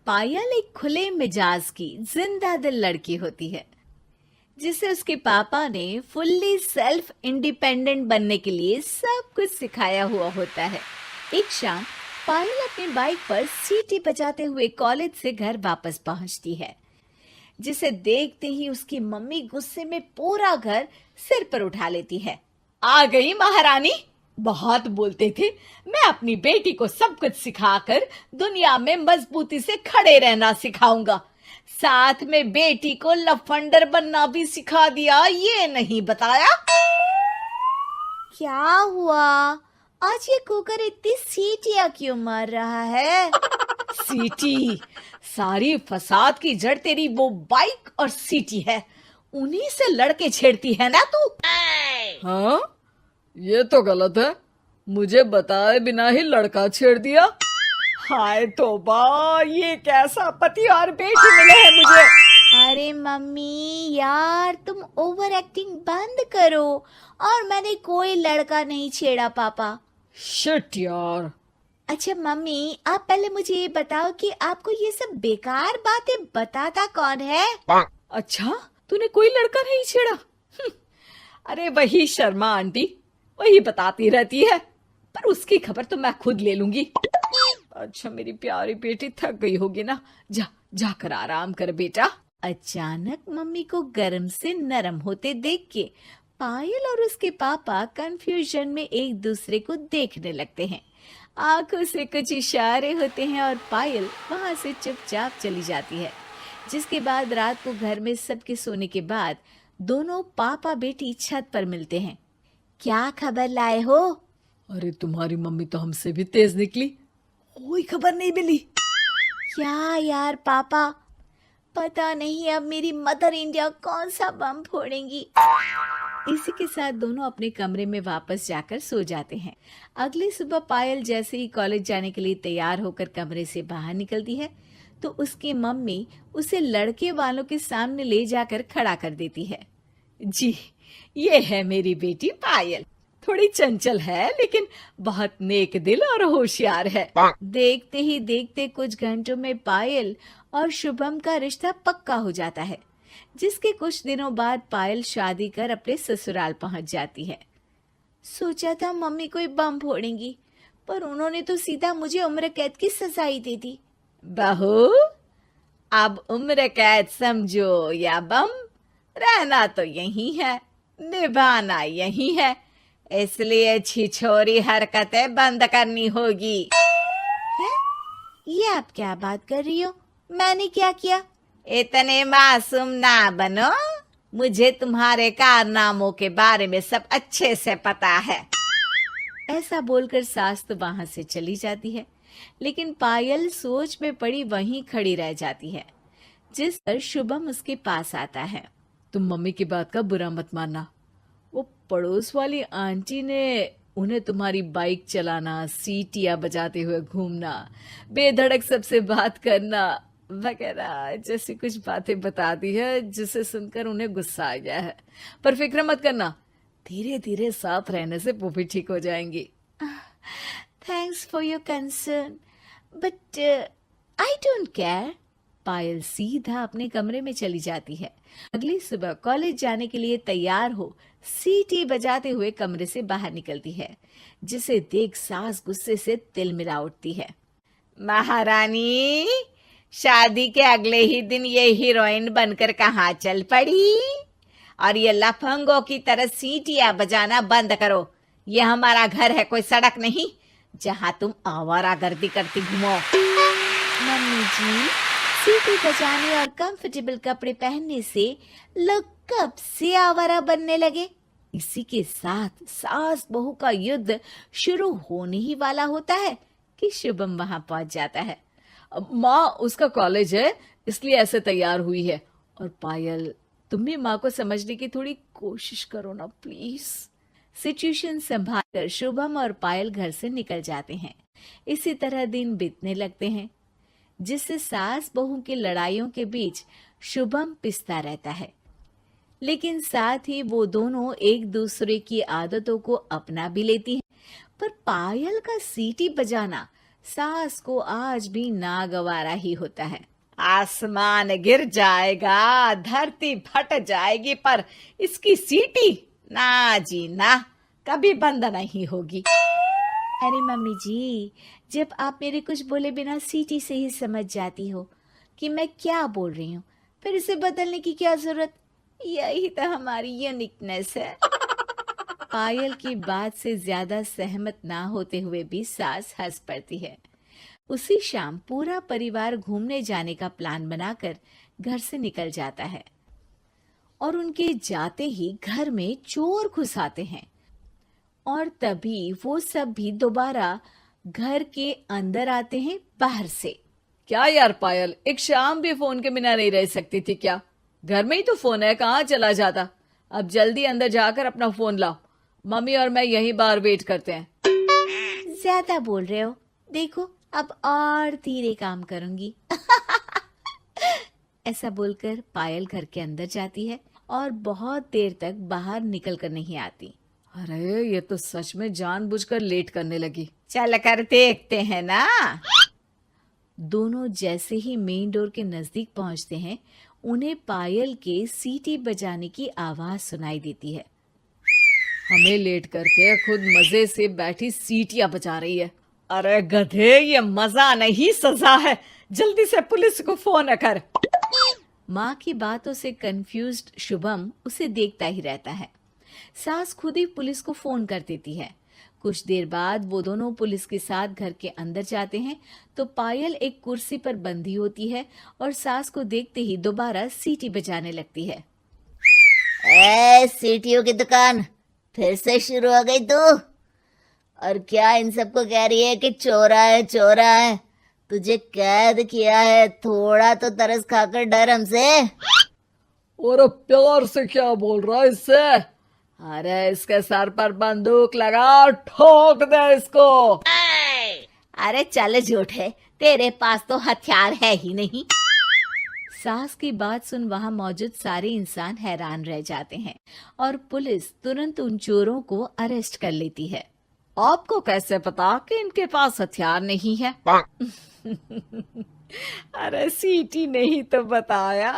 पायल एक खुले मिजाज की जिंदा दिल लड़की होती है जिसे उसके पापा ने फुल्ली सेल्फ इंडिपेंडेंट बनने के लिए सब कुछ सिखाया हुआ होता है। एक शाम पायल अपनी बाइक पर सीटी बजाते हुए कॉलेज से घर वापस पहुंचती है, जिसे देखते ही उसकी मम्मी गुस्से में पूरा घर सिर पर उठा लेती है। आ गई महारानी, बहुत बोलते थे मैं अपनी बेटी को सब कुछ सिखाकर दुनिया में मजबूती से खड़े रहना सिखाऊंगा, साथ में बेटी को लफंडर बनना भी सिखा दिया, ये नहीं बताया। क्या हुआ? आज ये कुकर इतनी सीटियां क्यों मार रहा है? सीटी? सारी फसाद की जड़ तेरी वो बाइक और सीटी है, उन्हीं से लड़के छेड़ती है ना तू। हाँ, ये तो गलत है, मुझे बताए बिना ही लड़का छेड़ दिया। हाय तौबा, ये कैसा पति और बेटी मिले हैं मुझे। अरे मम्मी यार, तुम ओवर एक्टिंग बंद करो, और मैंने कोई लड़का नहीं छेड़ा पापा। शिट यार। अच्छा मम्मी, आप पहले मुझे ये बताओ कि आपको ये सब बेकार बातें बताता कौन है? अच्छा, तूने कोई लड़का नहीं छेड़ा? अरे वही शर्मा आंटी, वही बताती रहती है, पर उसकी खबर तो मैं खुद ले लूंगी। अच्छा मेरी प्यारी बेटी, थक गई होगी ना, जाकर आराम कर बेटा। अचानक मम्मी को गर्म से नरम होते देख के पायल और उसके पापा कंफ्यूजन में एक दूसरे को देखने लगते हैं। आंखों से कुछ इशारे होते हैं और पायल वहां से चुपचाप चली जाती है। जिसके बाद रात को घर में सबके सोने के बाद दोनों पापा बेटी छत पर मिलते हैं। क्या खबर लाए हो? अरे तुम्हारी मम्मी तो हमसे भी तेज निकली, कोई खबर नहीं मिली। क्या यार पापा, पता नहीं अब मेरी मदर इंडिया कौन सा बम फोड़ेंगी। इसी के साथ दोनों अपने कमरे में वापस जाकर सो जाते हैं। अगली सुबह पायल जैसे ही कॉलेज जाने के लिए तैयार होकर कमरे से बाहर निकलती है तो उसकी मम्मी उसे लड़के वालों के सामने ले जाकर खड़ा कर देती है। जी, ये है मेरी बेटी पायल, थोड़ी चंचल है लेकिन बहुत नेक दिल और होशियार है। देखते ही देखते कुछ घंटों में पायल और शुभम का रिश्ता पक्का हो जाता है, जिसके कुछ दिनों बाद पायल शादी कर अपने ससुराल पहुंच जाती है। सोचा था मम्मी कोई बम फोड़ेंगी, पर उन्होंने तो सीधा मुझे उम्र कैद की सजा ही दे दी। बहू, अब उम्र कैद समझो या बम, रहना तो यही है, निभाना यही है, इसलिए छिछोरी हरकतें बंद करनी होगी। है? ये आप क्या बात कर रही हो? मैंने क्या किया? इतने मासूम ना बनो, मुझे तुम्हारे कारनामों के बारे में सब अच्छे से पता है। ऐसा बोलकर सास तो वहां से चली जाती है, लेकिन पायल सोच में पड़ी वहीं खड़ी रह जाती है। जिस पर शुभम उसके पास आता है। तुम मम्मी की बात का बुरा मत मानना, वो पड़ोस वाली आंटी ने उन्हें तुम्हारी बाइक चलाना, सीटियां बजाते हुए घूमना, बेधड़क सबसे बात करना वगैरह जैसी कुछ बातें बता दी है, जिसे सुनकर उन्हें गुस्सा आ गया है। पर फिक्र मत करना, धीरे धीरे साथ रहने से वो भी ठीक हो जाएंगी। Thanks for your concern, but I don't care. Payal सीधा अपने कमरे में चली जाती है। अगली सुबह कॉलेज जाने के लिए तैयार हो सीटी बजाते हुए कमरे से बाहर निकलती है, जिसे देख सास गुस्से से तिलमिला उठती है। महारानी, शादी के अगले ही दिन ये हीरोइन बनकर कहाँ चल पड़ी? और ये लफंगों की तरह सीटियां बजाना बंद करो, ये हमारा घर है, कोई सड़क नहीं जहाँ तुम आवारागर्दी करती घूमो। मम्मी जी, सीटी बजाने और कंफर्टेबल कपड़े पहनने से लोग कब से आवारा बनने लगे? इसी के साथ सास बहू का युद्ध शुरू होने ही वाला होता है कि शुभम वहां पहुंच जाता है। माँ, उसका कॉलेज है इसलिए ऐसे तैयार हुई है। और पायल, तुम भी माँ को समझने की थोड़ी कोशिश करो ना प्लीज। सिचुएशन संभालकर शुभम और पायल घर से निकल जाते हैं। इसी तरह दिन बीतने लगते हैं, जिससे सास बहू की लड़ाइयों के बीच शुभम पिसता रहता है, लेकिन साथ ही वो दोनों एक दूसरे की आदतों को अपना भी लेती हैं। पर पायल का सीटी बजाना सास को आज भी नागवारा ही होता है। आसमान गिर जाएगा, धरती फट जाएगी, पर इसकी सीटी ना जी ना, कभी बंद नहीं होगी। अरे मम्मी जी, जब आप मेरे कुछ बोले बिना सीटी से ही समझ जाती हो कि मैं क्या बोल रही हूँ, फिर इसे बदलने की क्या जरूरत? यही तो हमारी यूनिकनेस है। पायल की बात से ज्यादा सहमत ना होते हुए भी सास हंस पड़ती है। उसी शाम पूरा परिवार घूमने जाने का प्लान बनाकर घर से निकल जाता है और उनके जाते ही घर में चोर घुस आते हैं और तभी वो सब भी दोबारा घर के अंदर आते हैं बाहर से। क्या यार पायल, एक शाम भी फोन के बिना नहीं रह सकती थी क्या? घर में ही तो फोन है, कहाँ चला जाता? अब जल्दी अंदर जाकर अपना फोन लाओ, मम्मी और मैं यहीं बाहर वेट करते हैं। ज्यादा बोल रहे हो, देखो अब और धीरे काम करूंगी। ऐसा बोलकर पायल घर के अंदर जाती है और बहुत देर तक बाहर निकल कर नहीं आती। अरे ये तो सच में जानबूझकर लेट करने लगी। चल कर देखते हैं ना। दोनों जैसे ही मेन डोर के नजदीक पहुंचते हैं, उन्हें पायल के सीटी बजाने की आवाज सुनाई देती है। हमें लेट करके खुद मजे से बैठी सीटियां बजा रही है। अरे गधे, ये मजा नहीं सजा है, जल्दी से पुलिस को फोन कर। माँ की बातों से कंफ्यूज्ड शुभम उसे देखता ही रहता है। सास खुद ही पुलिस को फोन कर देती है। कुछ देर बाद वो दोनों पुलिस के साथ घर के अंदर जाते हैं तो पायल एक कुर्सी पर बंधी होती है और सास को देखते ही दोबारा सीटी बजाने लगती है। सीटियों की दुकान फिर से शुरू हो गई तू? और क्या इन सबको कह रही है कि चोरा है चोरा है? तुझे कैद किया है, थोड़ा तो तरस खाकर डर हमसे। और प्यार से क्या बोल रहा है इससे? अरे इसके सर पर बंदूक लगा, ठोक दे इसको। अरे चल झूठे, तेरे पास तो हथियार है ही नहीं। सास की बात सुन वहां मौजूद सारे इंसान हैरान रह जाते हैं और पुलिस तुरंत उन चोरों को अरेस्ट कर लेती है। आपको कैसे पता कि इनके पास हथियार नहीं है? अरे सीटी नहीं तो बताया।